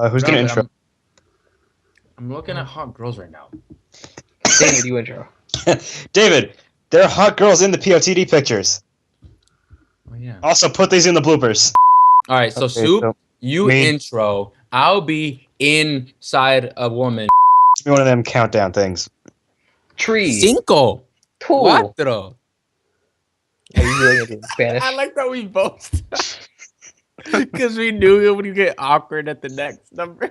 Who's gonna intro? I'm looking at hot girls right now. David, you intro. David, there are hot girls in the POTD pictures. Oh yeah. Also, put these in the bloopers. All right, so Okay, Soup, so you me. intro. I'll be inside a woman. Give me one of them countdown things. Tree. Cinco. Two. Cuatro. Are you really gonna do it in Spanish? I like that we both. Because we knew it would get awkward at the next number.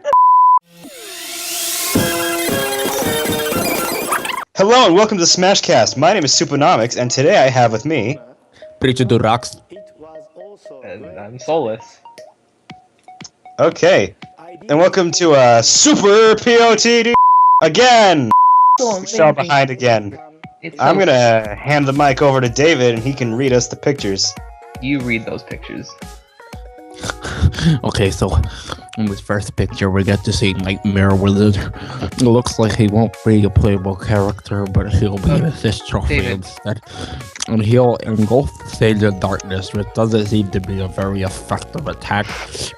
Hello and welcome to Smashcast. My name is Supanomics, and today I have with me. Preacher do rocks. And I'm Solus. Okay, and welcome to Super POTD again. Fell behind again. I'm gonna hand the mic over to David, and he can read us the pictures. You read those pictures. Okay, so in this first picture, we get to see Nightmare Wizard. It looks like he won't be a playable character, but he'll be a assist trophy David. instead. And he'll engulf the stage of darkness, which doesn't seem to be a very effective attack,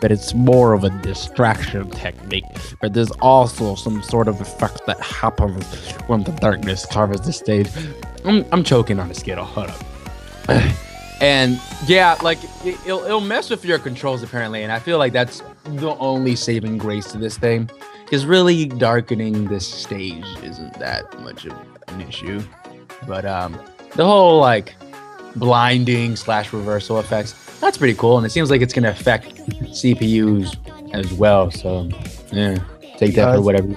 but it's more of a distraction technique. But there's also some sort of effect that happens when the darkness covers the stage. I'm choking on a Skittle. Hold up. And yeah, like it'll mess with your controls apparently, and I feel like that's the only saving grace to this thing, because really darkening this stage isn't that much of an issue. But the whole like blinding / reversal effects, that's pretty cool, and it seems like it's gonna affect CPUs as well. So yeah, take that for whatever.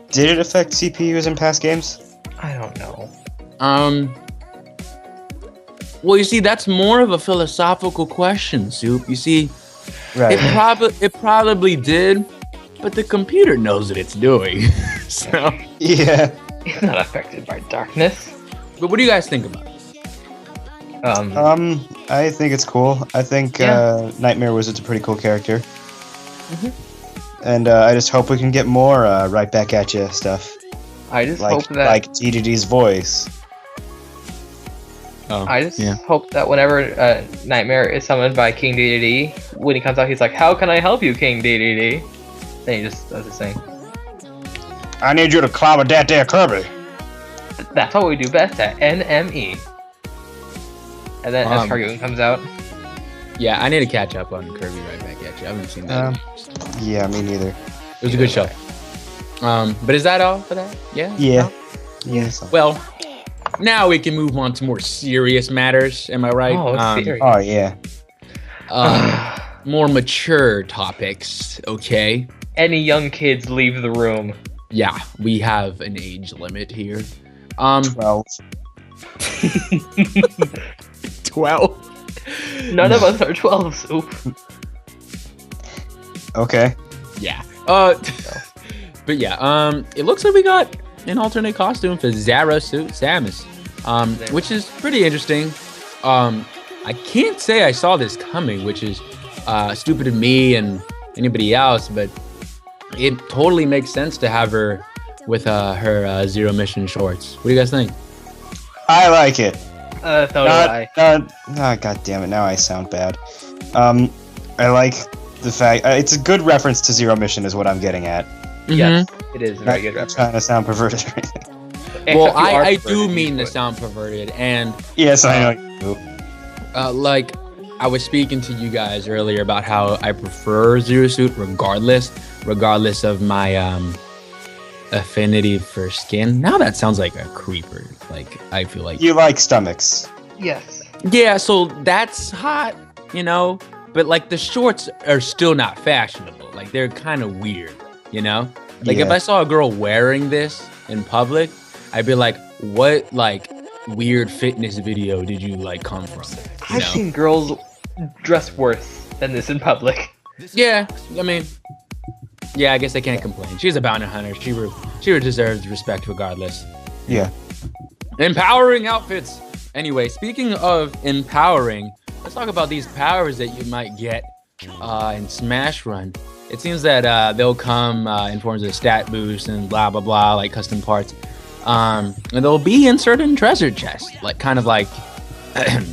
Did it affect CPUs in past games? I don't know. Well, you see, that's more of a philosophical question, Soup. You see, Right. it probably did, but the computer knows what it's doing. So, Yeah. It's not affected by darkness. but what do you guys think about this? I think it's cool. I think Nightmare Wizard's a pretty cool character. And I just hope we can get more right back at you stuff. I just Like hope that DDD's voice. Oh, I just hope that whenever Nightmare is summoned by King DDD, when he comes out, he's like, "How can I help you, King DDD?" Then he just does his thing. I need you to climb a that there Kirby. That's what we do best at NME. And then as Cargoon comes out, Yeah, I need to catch up on Kirby right back at you. I haven't seen that. Yeah, me neither. It was a good show. But is that all for that? Yeah. Yeah. No? Yes. Well, now we can move on to more serious matters. Am I right? oh, it's serious. Oh yeah. More mature topics. Okay. Any young kids leave the room. Yeah, we have an age limit here. 12. 12. None of us are 12, Soup. Okay. Yeah. But yeah, it looks like we got an alternate costume for Samus, which is pretty interesting. I can't say I saw this coming, which is stupid of me and anybody else, but it totally makes sense to have her with her Zero Mission shorts. What do you guys think? I like it. So do I. God damn it! Now I sound bad. I like the fact it's a good reference to Zero Mission, is what I'm getting at. Yes, it is a very good Not reference. trying to sound perverted or anything. Well, Except you are I do perverted, mean to but- sound perverted, and Yes, I know. You do. like I was speaking to you guys earlier about how I prefer Zero Suit regardless of my affinity for skin. Now that sounds like a creeper. Like I feel like You like stomachs. Yes. yeah, so that's hot, you know. But like the shorts are still not fashionable. Like they're kind of weird, you know. Like if Yeah. I saw a girl wearing this in public, I'd be like, what like weird fitness video did you like come from? You I've know? seen girls dress worse than this in public. Yeah, I mean, yeah, I guess I can't complain. She's a bounty hunter. She deserves respect regardless. Yeah. Empowering outfits. Anyway, speaking of empowering, let's talk about these powers that you might get in Smash Run. It seems that they'll come in forms of stat boosts and blah blah blah, like custom parts, and they'll be in certain treasure chests, like kind of like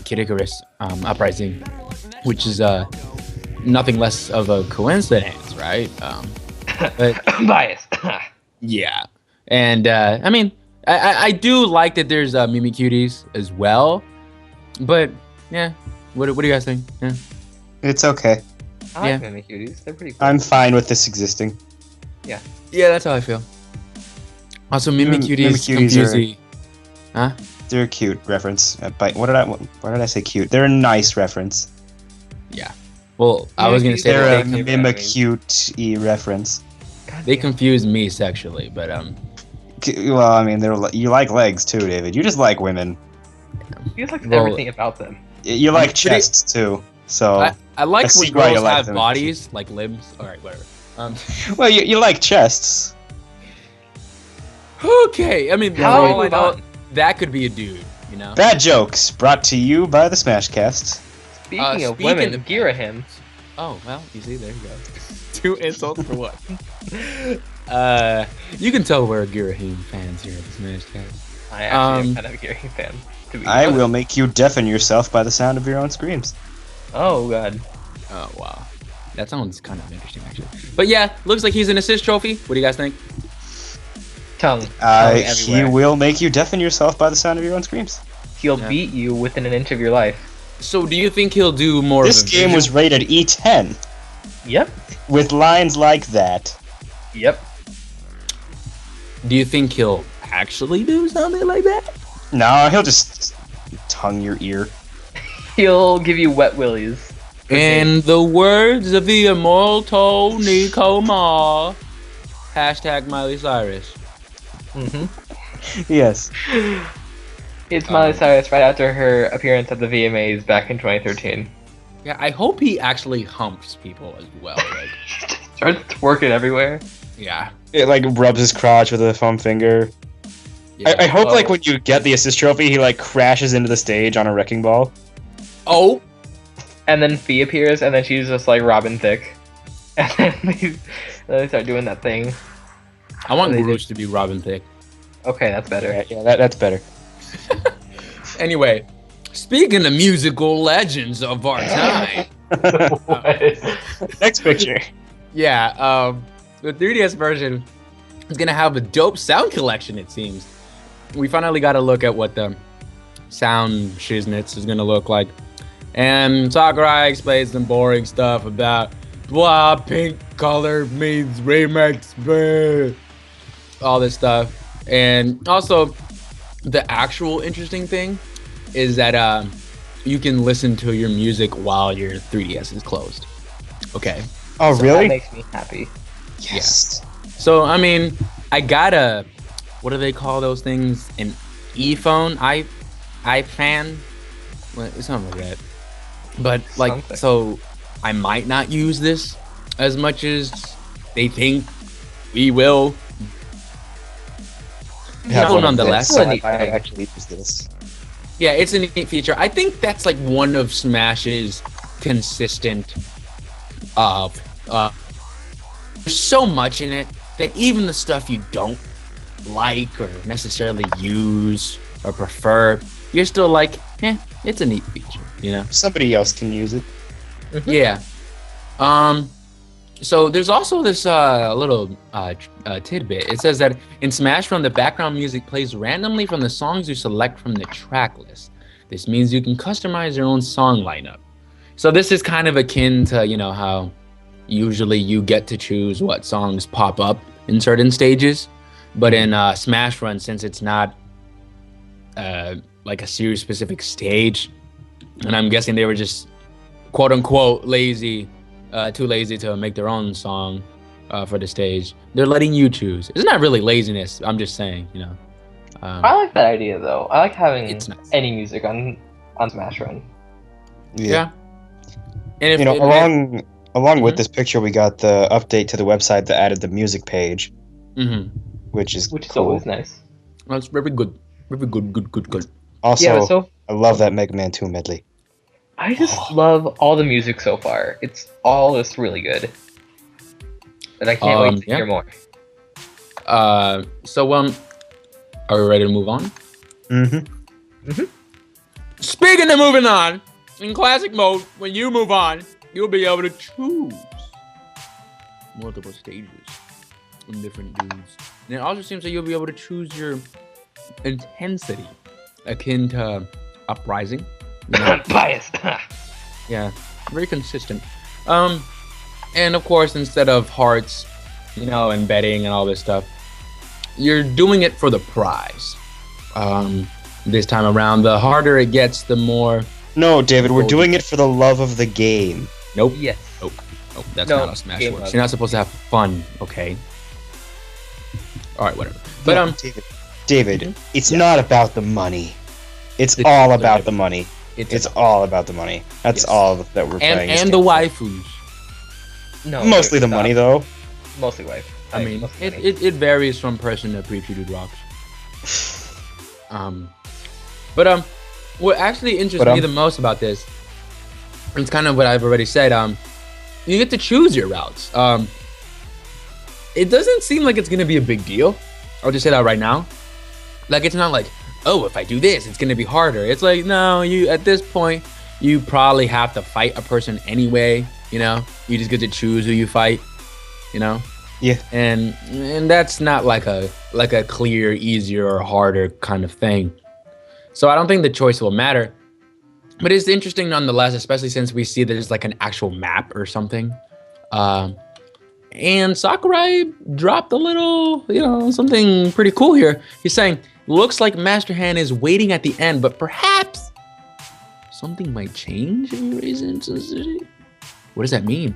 Kid Icarus Uprising, which is nothing less of a coincidence, right? But Bias. yeah, and I mean, I do like that there's Mii Cuties as well, but yeah, what do you guys think? Yeah, It's okay. I like Mii Cuties. They're pretty cool. I'm fine with this existing. Yeah, that's how I feel. Also, Mii Cuties confusing. Huh? They're a cute reference. Why did I say cute? They're a nice reference. Yeah. Well, I was gonna say they're a that Mimacute-y reference. they confuse me sexually, but Well, I mean, you like legs too, David. You just like women. You just like everything about them. You like chests too. So I like when see why you girls like have them. bodies, like limbs. All right, whatever. Well, you like chests. Okay, I mean, that could be a dude, you know. Bad jokes brought to you by the Smashcast. Speaking of women, ghirahim. Oh well, you see, there you go. 2 insults for what? You can tell we're ghirahim fans here at the Smashcast. I actually am kind of a ghirahim fan. I will make you deafen yourself by the sound of your own screams. Oh god. Oh wow, that sounds kind of interesting actually. But yeah, looks like he's an assist trophy. What do you guys think? Tongue he will make you deafen yourself by the sound of your own screams. He'll beat you within an inch of your life. So do you think he'll do more This game was rated E10. Yep. With lines like that. Yep. Do you think he'll actually do something like that? No, he'll just tongue your ear. He'll give you wet willies. In the words of the immortal Nico Ma, # Miley Cyrus. Yes. It's Miley Cyrus right after her appearance at the VMAs back in 2013. Yeah, I hope he actually humps people as well. Like, starts twerking everywhere. Yeah. It like rubs his crotch with a foam finger. Yeah. I hope like when you get the assist trophy, he like crashes into the stage on a wrecking ball. Oh. And then Fee appears, and then she's just like Robin Thicke. And then they start doing that thing. I want Rouge to be Robin Thicke. Okay, that's better. Yeah, that's better. Anyway, speaking of musical legends of our time. Next picture. Yeah, the 3DS version is gonna have a dope sound collection, it seems. We finally got to look at what the sound shiznits is gonna look like. And Sakurai explains some boring stuff about blah, pink color means remix, bleh, all this stuff. And also, the actual interesting thing is that you can listen to your music while your 3DS is closed. Okay. Oh, So really? that makes me happy. Yes. Yeah. So, I mean, I got a, what do they call those things? An e-phone? iFan? Well, something like that. But, like, Something. so I might not use this as much as they think we will. No, nonetheless. I actually use this. Yeah, it's a neat feature. I think that's like one of Smash's consistent there's so much in it that even the stuff you don't like or necessarily use or prefer, you're still like, it's a neat feature, you know? Somebody else can use it. Yeah. So there's also this little tidbit. It says that in Smash Run, the background music plays randomly from the songs you select from the track list. This means you can customize your own song lineup. So this is kind of akin to, you know, how usually you get to choose what songs pop up in certain stages. But in Smash Run, since it's not like a series specific stage, and I'm guessing they were just quote unquote lazy, too lazy to make their own song for the stage, they're letting you choose. It's not really laziness, I'm just saying, you know. I like that idea though. I like having It's nice. any music on Smash Run. Yeah. And if, You know, along with Mhm. this picture, we got the update to the website that added the music page, which is cool. Always nice. That's very good. Very good. Also, Yeah, but so I love that Mega Man 2 medley. I just love all the music so far. It's all just really good. And I can't wait to hear more. So are we ready to move on? Speaking of moving on, in classic mode, when you move on, you'll be able to choose multiple stages. from different dudes. And it also seems like you'll be able to choose your intensity, akin to Uprising. You know? Biased. Yeah, very consistent. And of course, instead of hearts, you know, and betting and all this stuff, you're doing it for the prize. This time around, the harder it gets, the more. No, David, we're doing it for the love of the game. Nope. Yes. Nope. Nope. That's No, not how Smash game works. mode. You're not supposed to have fun, okay? All right, whatever. But No, David, it's not about the money. It's all about the money. It's all about the money. That's all that we're playing. and the waifus. No. Mostly the stop. money, though. Mostly wife. I mean, mostly money. it varies from person to pre-treated rocks. But what actually interests me the most about this, it's kind of what I've already said. You get to choose your routes. It doesn't seem like it's gonna be a big deal. I'll just say that right now. Like, it's not like, oh, if I do this, it's gonna be harder. It's like, no, you at this point, you probably have to fight a person anyway. You know, you just get to choose who you fight. You know. Yeah. And that's not like a clear, easier or harder kind of thing. So I don't think the choice will matter. But it's interesting nonetheless, especially since we see there's like an actual map or something. And Sakurai dropped a little, you know, something pretty cool here. He's saying, looks like Master Hand is waiting at the end, but perhaps something might change if you raise intensity. What does that mean?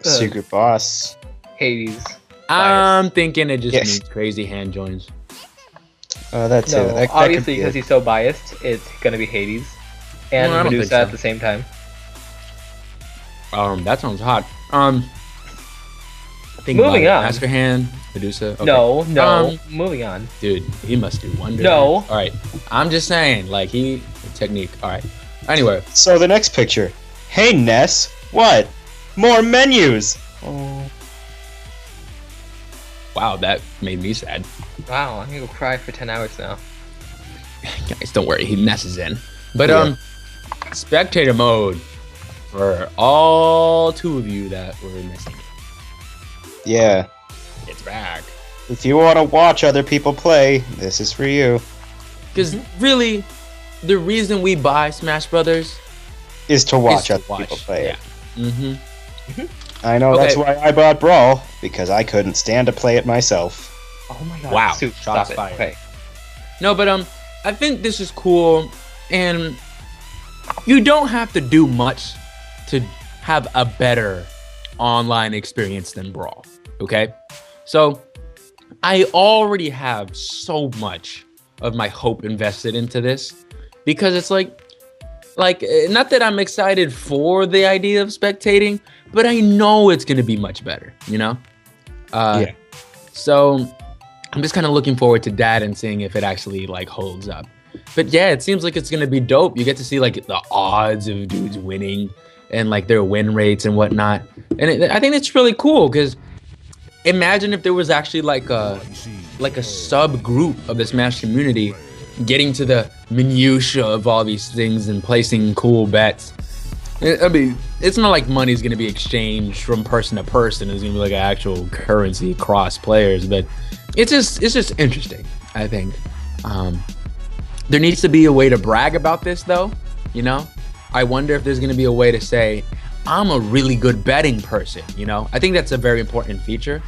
Secret boss. Hades. I'm thinking it just means crazy hand joins. That's No, it. That obviously because he's so biased, it's gonna be Hades and No, I don't Medusa think so. at the same time. That sounds hot. Think Moving about it. on. Master Hand, Medusa. Okay. No, moving on. Dude, he must do wonders. No. All right. I'm just saying, like, technique. All right. Anyway. So the next picture. Hey, Ness. What? More menus. Oh. Wow, that made me sad. Wow, I'm gonna go cry for 10 hours now. Guys, don't worry. He messes in. But, Yeah. Spectator Mode for all two of you that were missing. Yeah. It's back. If you want to watch other people play, this is for you. Because really, the reason we buy Smash Brothers Is to watch to other people play it. Mm-hmm. I know Okay. that's why I bought Brawl, because I couldn't stand to play it myself. Oh my god. Wow, Soup, shots stop it. fired. Okay. No, but I think this is cool, and you don't have to do much to have a better online experience than Brawl, okay? So I already have so much of my hope invested into this, because it's like not that I'm excited for the idea of spectating, but I know it's gonna be much better, you know? Yeah. So I'm just kind of looking forward to that and seeing if it actually like holds up. But yeah, it seems like it's gonna be dope. You get to see like the odds of dudes winning and like their win rates and whatnot. And I think it's really cool, because imagine if there was actually like a subgroup of the Smash community getting to the minutia of all these things and placing cool bets. I mean, it's not like money's gonna be exchanged from person to person. It's gonna be like an actual currency cross players, but it's just interesting, I think. There needs to be a way to brag about this, though. You know, I wonder if there's gonna be a way to say, I'm a really good betting person. You know, I think that's a very important feature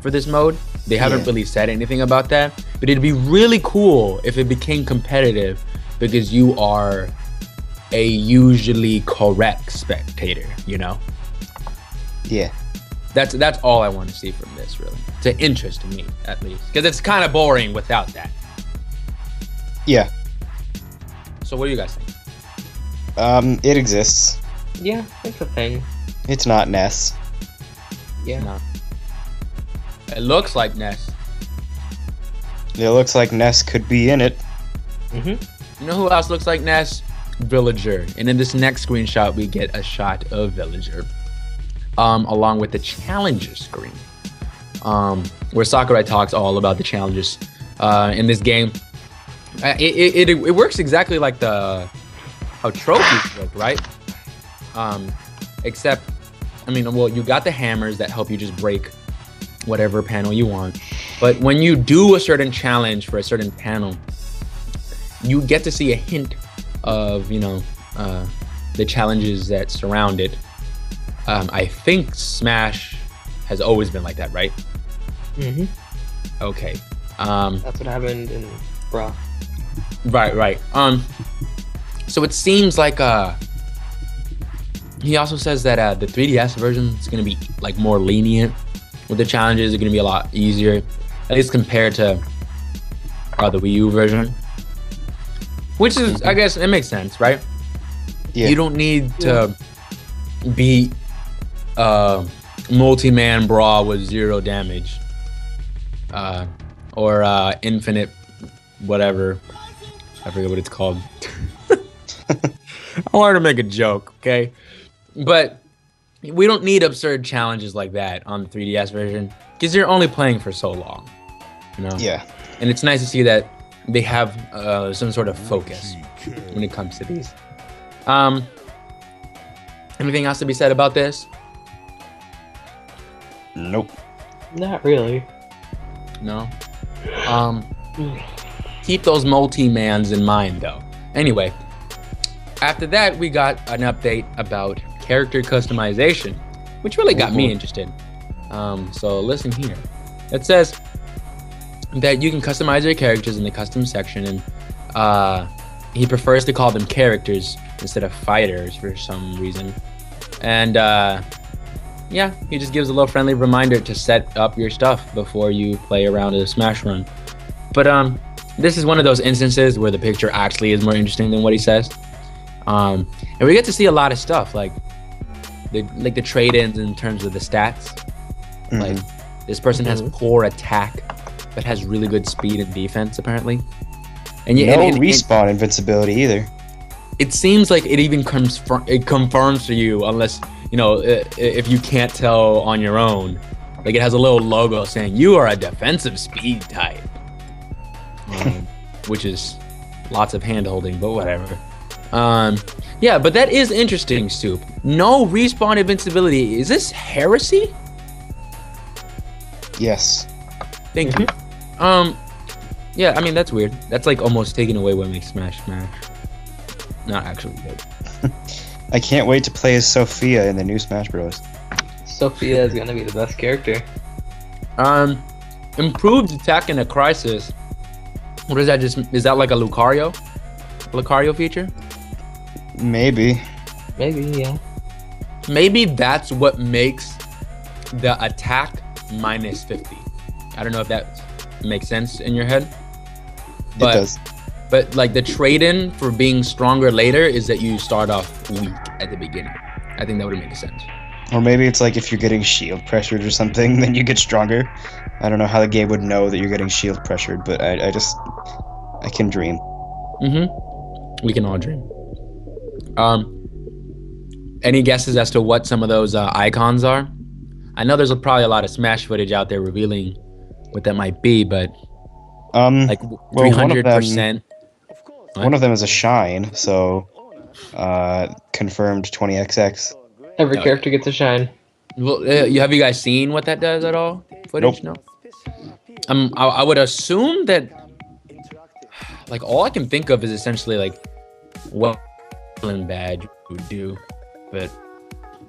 for this mode. They haven't really said anything about that, but it'd be really cool if it became competitive because you are a usually correct spectator, you know? Yeah. That's all I want to see from this, really. It's an interest to me, at least. Because it's kind of boring without that. Yeah. So what do you guys think? It exists. Yeah, it's a thing. It's not Ness. Yeah. No. It looks like Ness. It looks like Ness could be in it. Mm-hmm. You know who else looks like Ness? Villager. And in this next screenshot, we get a shot of Villager. Along with the challenges screen. Where Sakurai talks all about the challenges in this game. It works exactly like how trophies work, right? Except, I mean, well, you got the hammers that help you just break whatever panel you want. But when you do a certain challenge for a certain panel, you get to see a hint of, you know, the challenges that surround it. I think Smash has always been like that, right? Mm-hmm. Okay. That's what happened in Bra. Right. So it seems like he also says that the 3DS version is gonna be like more lenient with the challenges. Are gonna be a lot easier, at least compared to the Wii U version. Which is, I guess, it makes sense, right? Yeah. You don't need to beat multi-man brawl with 0 damage, or infinite whatever. I forget what it's called. I wanted to make a joke, okay? But we don't need absurd challenges like that on the 3DS version because you're only playing for so long, you know? Yeah. And it's nice to see that they have some sort of focus when it comes to these. Anything else to be said about this? Nope. Not really. No. Keep those multi-mans in mind, though. Anyway, after that, we got an update about character customization, which really got me interested. So listen here. It says that you can customize your characters in the custom section, and he prefers to call them characters instead of fighters for some reason. And yeah, he just gives a little friendly reminder to set up your stuff before you play around a Smash run. But this is one of those instances where the picture actually is more interesting than what he says. And we get to see a lot of stuff, like the trade-ins in terms of the stats. Mm-hmm. Like this person has poor attack, but has really good speed and defense apparently. And no respawn invincibility either. It seems like it even confirms to you, unless you know, if you can't tell on your own. Like it has a little logo saying you are a defensive speed type, which is lots of hand holding, but whatever. Yeah, but that is interesting, Soup. No respawn invincibility. Is this heresy? Yes. Thank you. Yeah, I mean that's weird. That's like almost taking away what makes Smash Smash. Not actually good. I can't wait to play as Sophia in the new Smash Bros. Sophia is gonna be the best character. Improved attack in a crisis. What is that? Is that like a Lucario feature? Maybe. Maybe, yeah. Maybe that's what makes the attack minus 50. I don't know if that makes sense in your head. But, it does. But like the trade-in for being stronger later is that you start off weak at the beginning. I think that would make sense. Or maybe it's like if you're getting shield pressured or something, then you get stronger. I don't know how the game would know that you're getting shield pressured, but I can dream. We can all dream. Any guesses as to what some of those icons are? I know there's probably a lot of Smash footage out there revealing what that might be, but like 300%. One of them is a shine, so confirmed 20XX. Every character gets a shine. Well, have you guys seen what that does at all? Footage? Nope. No. I would assume that like all I can think of is essentially like what badge would do, but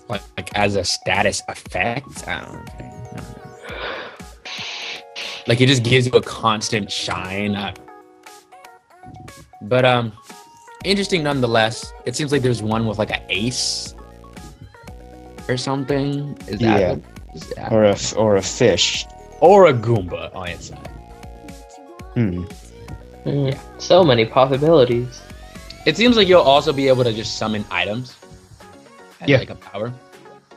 like as a status effect, I don't know. Like it just gives you a constant shine. But interesting nonetheless. It seems like there's one with like an ace or something. Is that or a fish or a Goomba on its side? Yeah. So many possibilities. It seems like you'll also be able to just summon items. Like a power,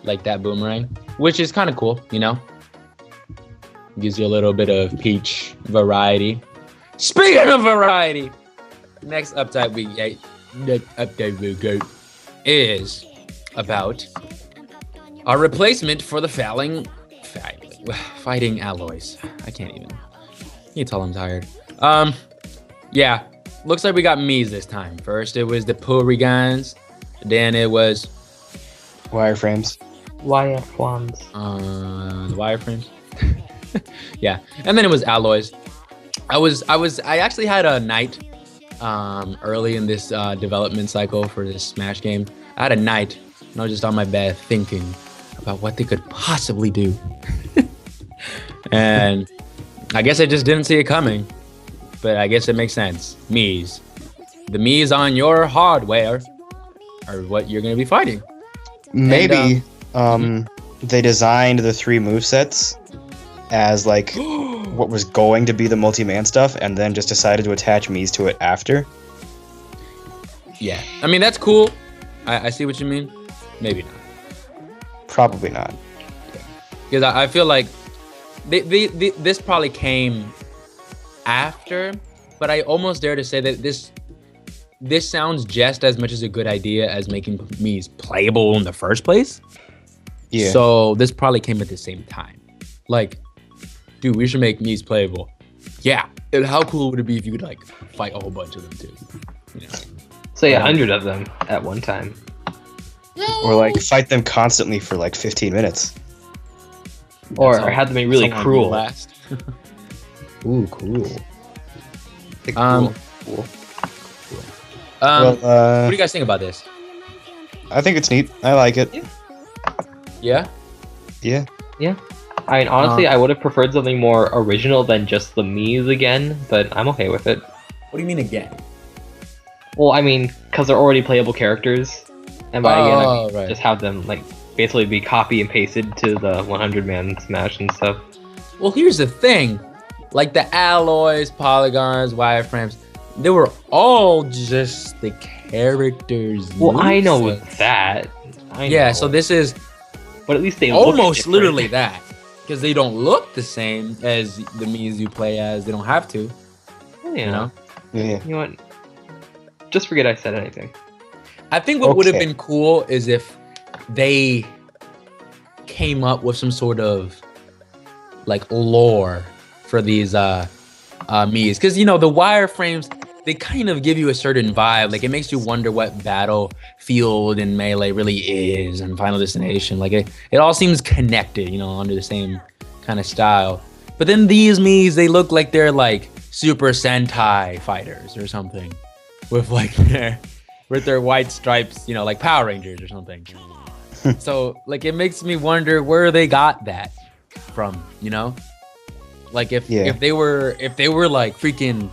like that boomerang, which is kind of cool, you know. Gives you a little bit of Peach variety. Speaking of variety, next update we get is about our replacement for the fighting alloys. I can't even. You can tell I'm tired. Yeah, looks like we got Mii's this time. First it was the Polygons, then it was wireframes. Wireframes. The wireframes. Yeah, and then it was alloys. I actually had a night early in this development cycle for this Smash game. I had a night and I was just on my bed thinking about what they could possibly do. And I guess I just didn't see it coming, but I guess it makes sense. Mii's. The Mii's on your hardware are what you're going to be fighting. Maybe they designed the 3 movesets as like what was going to be the multi-man stuff and then just decided to attach Mii's to it after. Yeah, I mean, that's cool. I see what you mean. Maybe not. Probably not. Because I feel like this probably came after, but I almost dare to say that this sounds just as much as a good idea as making Mii's playable in the first place. Yeah. So this probably came at the same time. Like, dude, we should make Mii's playable. Yeah. And how cool would it be if you could like fight a whole bunch of them too? You know? Say 100 of them at one time. Or like fight them constantly for like 15 minutes. Or have them be really cruel. Last. Ooh, cool. Cool. What do you guys think about this? I think it's neat. I like it. Yeah? Yeah. Yeah. I mean, honestly, I would have preferred something more original than just the Mii's again, but I'm okay with it. What do you mean again? Well, I mean, because they're already playable characters, and by again, I mean, right. just have them like basically be copy and pasted to the 100-man Smash and stuff. Well, here's the thing. Like the alloys, polygons, wireframes, they were all just the characters. Well, I know that. Yeah, so this is but at least they almost literally that. Because they don't look the same as the Mii's you play as. They don't have to. Yeah. You know? Yeah. You know what? Just forget I said anything. I think what would have been cool is if they came up with some sort of like lore for these Mii's, because you know the wireframes, they kind of give you a certain vibe. Like it makes you wonder what Battlefield and Melee really is and Final Destination. Like it all seems connected, you know, under the same kind of style. But then these Mii's, they look like they're like Super Sentai fighters or something, with like their white stripes, you know, like Power Rangers or something. So like it makes me wonder where they got that from, you know? Like if they were like freaking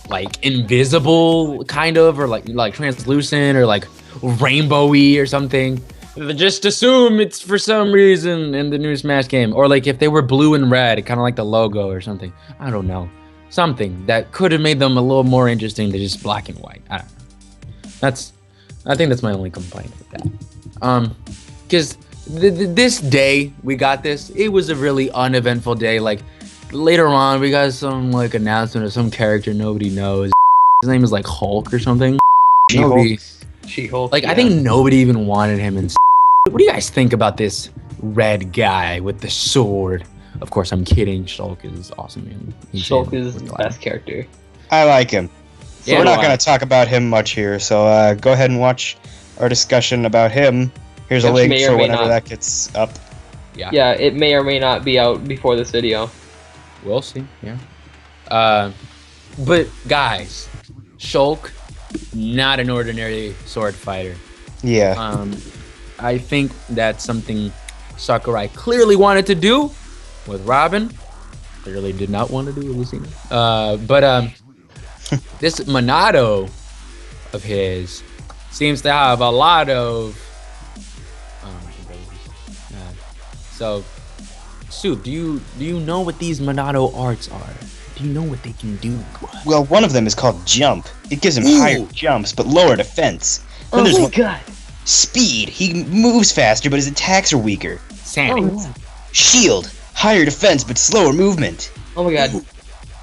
like invisible kind of, or like translucent or like rainbowy or something, just assume it's for some reason in the new Smash game. Or like if they were blue and red, kind of like the logo or something. I don't know. Something that could have made them a little more interesting than just black and white. I don't know. I think that's my only complaint with that. Because this day we got this, it was a really uneventful day. Like later on, we got some like announcement of some character nobody knows. His name is like Hulk or something. She-Hulk. Like I think nobody even wanted him in. What do you guys think about this red guy with the sword? Of course, I'm kidding. Shulk is awesome, man. Shulk is the best character. I like him. Yeah, we're not going to talk about him much here, so go ahead and watch our discussion about him. Here's a link for whenever that gets up. Yeah, it may or may not be out before this video. We'll see, yeah. But guys, Shulk, not an ordinary sword fighter. Yeah. I think that's something Sakurai clearly wanted to do with Robin. Clearly did not want to do with Lucina. But this Monado of his seems to have a lot of so Soup, do you know what these Monado arts are? Do you know what they can do? Well, one of them is called Jump. It gives him higher jumps but lower defense. Then there's God. Speed. He moves faster but his attacks are weaker. Sammy. Shield. Higher defense but slower movement. Oh my God.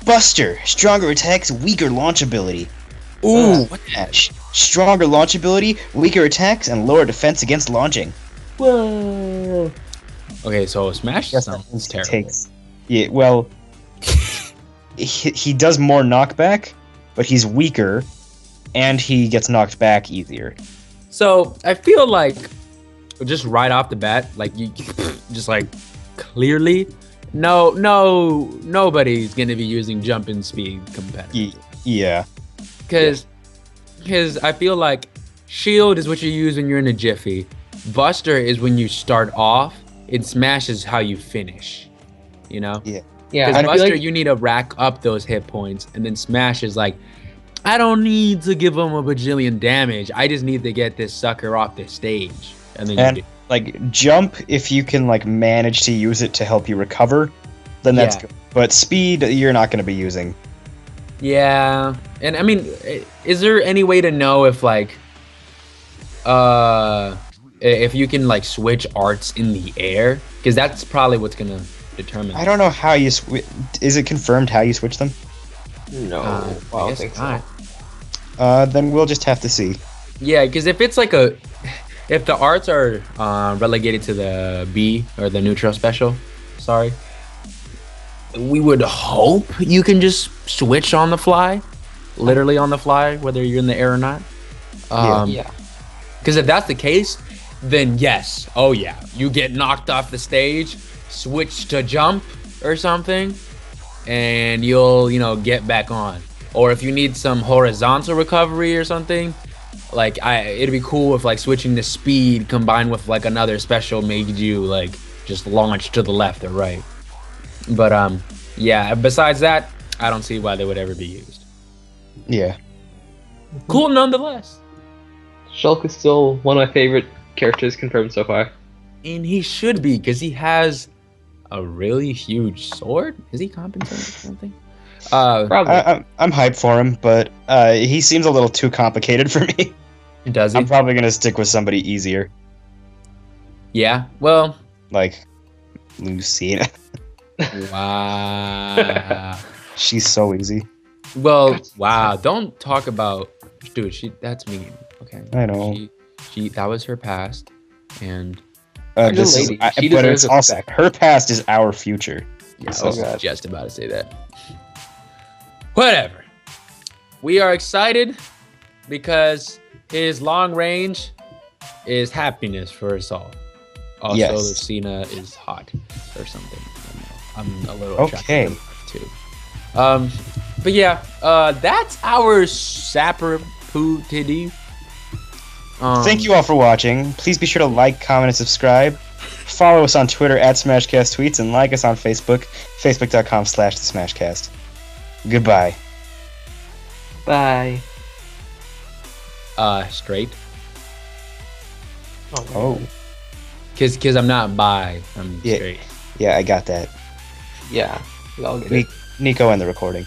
Buster. Stronger attacks, weaker launch ability. Ooh. What that? Stronger launch ability, weaker attacks, and lower defense against launching. Whoa. Okay, so Smash sounds terrible. Yeah, well, he does more knockback, but he's weaker, and he gets knocked back easier. So I feel like just right off the bat, like you just like clearly, nobody's gonna be using jumping speed competitively. Yeah. Because I feel like shield is what you use when you're in a jiffy. Buster is when you start off. And Smash is how you finish. You know? Yeah. Yeah. Because Buster, you need to rack up those hit points, and then Smash is like, I don't need to give him a bajillion damage. I just need to get this sucker off the stage. And then you do. Like jump, if you can like manage to use it to help you recover, then that's good. But speed, you're not going to be using. Yeah, and I mean, is there any way to know if like, if you can like switch arts in the air? Because that's probably what's gonna determine. I don't know how you is it confirmed how you switch them? No, I don't think so. Then we'll just have to see. Yeah, because if it's like if the arts are relegated to the B or the neutral special, sorry, we would hope you can just switch on the fly, literally on the fly, whether you're in the air or not. Yeah. Because if that's the case, then yes, oh yeah, you get knocked off the stage, switch to jump or something, and you'll, get back on. Or if you need some horizontal recovery or something, like it'd be cool if like switching to speed combined with like another special made you like just launch to the left or right. But yeah, besides that, I don't see why they would ever be used. Yeah. Cool nonetheless. Shulk is still one of my favorite characters confirmed so far. And he should be, because he has a really huge sword. Is he compensating for something? Probably. I'm hyped for him, but he seems a little too complicated for me. Does he? I'm probably gonna stick with somebody easier. Yeah, well... Like, Lucina. Wow. She's so easy. Well, wow, don't talk about... Dude, that's mean. Okay. I know. She that was her past, and... But it's also, her past is our future. Yeah, I was just about to say that. Whatever. We are excited because his long range is happiness for us all. Also, yes. Lucina is hot or something. I'm a little attracted to too. But yeah, that's our Sapper Poo Titty. Thank you all for watching. Please be sure to like, comment, and subscribe. Follow us on Twitter @SmashCastTweets and like us on Facebook, facebook.com/TheSmashCast. Goodbye. Bye. Straight. Oh. Cause I'm not bi. I'm straight. Yeah, I got that. Yeah. We all get it. Nico and the recording.